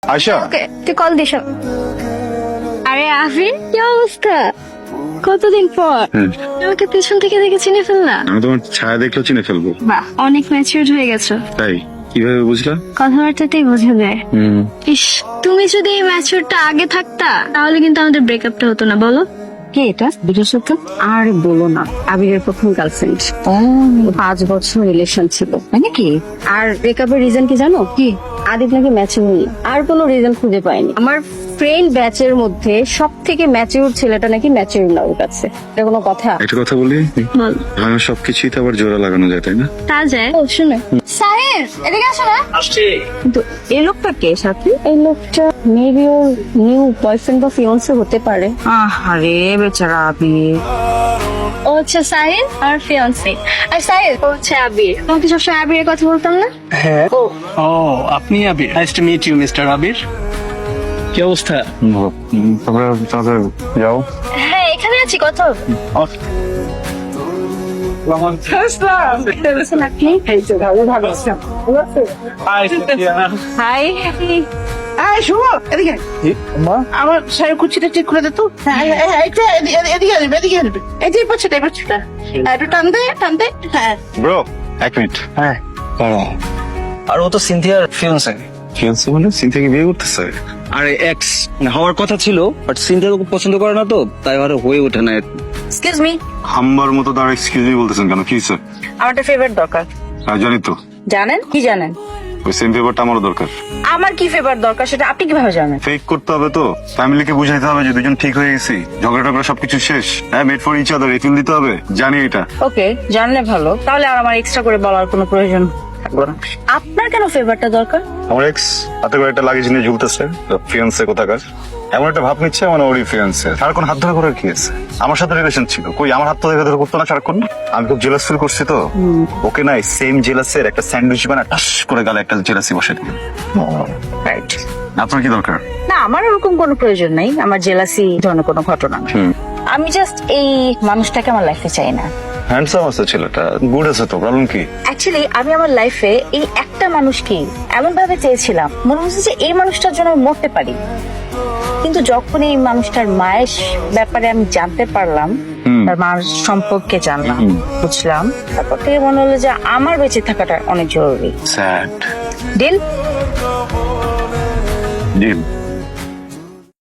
আয়শা, ওকে তুই call this. আরে আফরিন, কি অবস্থা? কতদিন পর আমাকে পেছন থেকে দেখে চিনে ফেল না। আমি তোমার ছায়া দেখলেও চিনে ফেলবো। বাহ, অনেক ম্যাচিউরড হয়ে গেছো। তাই কিভাবে বুঝলা? কথাবার্তাতেই বোঝা যায়। ইস, তুমি যদি এই ম্যাচিউরটা আগে থাকতা তাহলে কিন্তু আমাদের ব্রেকআপটা হতো না, বলো? কে এটা? বিশেষত আর বলো না, আবিরের প্রথম গার্লফ্রেন্ড। 5 বছর রিলেশন ছিল নাকি? আর ব্রেকআপের রিজন কি জানো? কি? আদিপ নাকি ম্যাচিউর, আর কোনো রিজন খুঁজে পাইনি। আমার ফ্রেন্ড ব্যাচের মধ্যে সব থেকে ম্যাচিউর ছেলেটা নাকি ম্যাচিউর না ওর কাছে। এটা কোনো কথা? একটা কথা বলি, বল। আমার সবকিছুই তো আবার জোড়া লাগানো যায়, তাই না? তা যায়। ও শুনে, সাহেব এদিকে আসো না। কিন্তু এই লোকটা কে সাথে? এই লোকটা মেবি ওর নিউ বয়ফ্রেন্ড বা ফিয়ান্সে হতে পারে। আরে বেচারা আবির। ও হচ্ছে সাহিল আর ফিয়ান্সি। আর সাহিল ও হচ্ছে আবির। তোমাকে সবসময় আবিরের কথা বলতাম না? হ্যাঁ। ও আপনি Abir? Nice to meet you mister Abir. কি অবস্থা? তোমরা তাড়াতাড়ি যাও। হ্যাঁ, এখানে আছি, কথা হবে। হাই। এই শুভ, এদিকে আমার শাড়ি কুচিটা ঠিক করে দে তো। এদিকে আসবে, এদিকে আসবে। এই যে পাচ্ছেটা, এই পাচ্ছেটা একটু টান দে, টান দে। হ্যাঁ, ব্রো, এক মিনিট। হ্যাঁ। আর ও তো সিনথিয়ার ফিয়ান্সে। ফিয়ান্সে মানে সিনথিয়াকে বিয়ে করতেছে? আরে এক্স হওয়ার কথা ছিল, বাট সিনথিয়া ওকে পছন্দ করে না, তো তাই আর হয়ে ওঠে না। এক্সকিউজ মি, হাম্বার মতো তার এক্সকিউজ মি বলতেছেন কেন? কি স্যার? আমার একটা ফেভারিট দরকার। জানি তো, জানেন? কি জানেন? ওই সেম পেপারটা আমারও দরকার। আমার কি ফেভার দরকার সেটা আপনি কিভাবে জানেন? ফেক করতে হবে তো, ফ্যামিলিকে বুঝাইতে হবে যে দুজন ঠিক হয়ে গেছি, ঝগড়া টগড়া সবকিছু শেষ। হ্যাঁ, made for each other, refill দিতে হবে, জানি এটা। ওকে, জানলে ভালো। তাহলে আর আমার এক্সট্রা করে বলার কোনো প্রয়োজন থাকলো না। আপনার কেন ফেভারটা দরকার? আমার এক্স হাতে করে একটা লাগেজ নিয়ে ঝুলতেছে, ফিয়ান্সে কোথাকার, এমন একটা ভাব নিচ্ছে মানে ওরই ফিয়ান্সে। সারাক্ষণ হাত ধরা করার কি আছে? আমার সাথে রিলেশন ছিল, কই আমার হাত ধরে করতো না সারাক্ষণ? আমি খুব জেলাস ফিল করছি তো, ওকে নাই সেম জেলাসের একটা স্যান্ডউইচ বানা টাস করে গালে একটা জেলাসি বসে দিল। রাইট। আপনার কি দরকার? না, আমার ওরকম কোনো প্রয়োজন নাই, আমার জেলাসি ধরনের কোনো ঘটনা না। আমি জাস্ট এই মানুষটাকে আমার লাইফে চাই না। হ্যান্ডসাম আছে ছেলেটা, গুড আছে তো, প্রবলেম কি? অ্যাকচুয়ালি আমি আমার লাইফে এই একটা মানুষকে এমন ভাবে চেয়েছিলাম, মনে হচ্ছে যে এই মানুষটার জন্য আমি মরতে পারি। কিন্তু যখন এই মানুষটার মায়ের ব্যাপারে আমি জানতে পারলাম, তার মার সম্পর্কে জানলাম, বুঝলাম, তারপর থেকে মনে হলো যে আমার বেঁচে থাকাটা অনেক জরুরি। Sad deal? ডিল।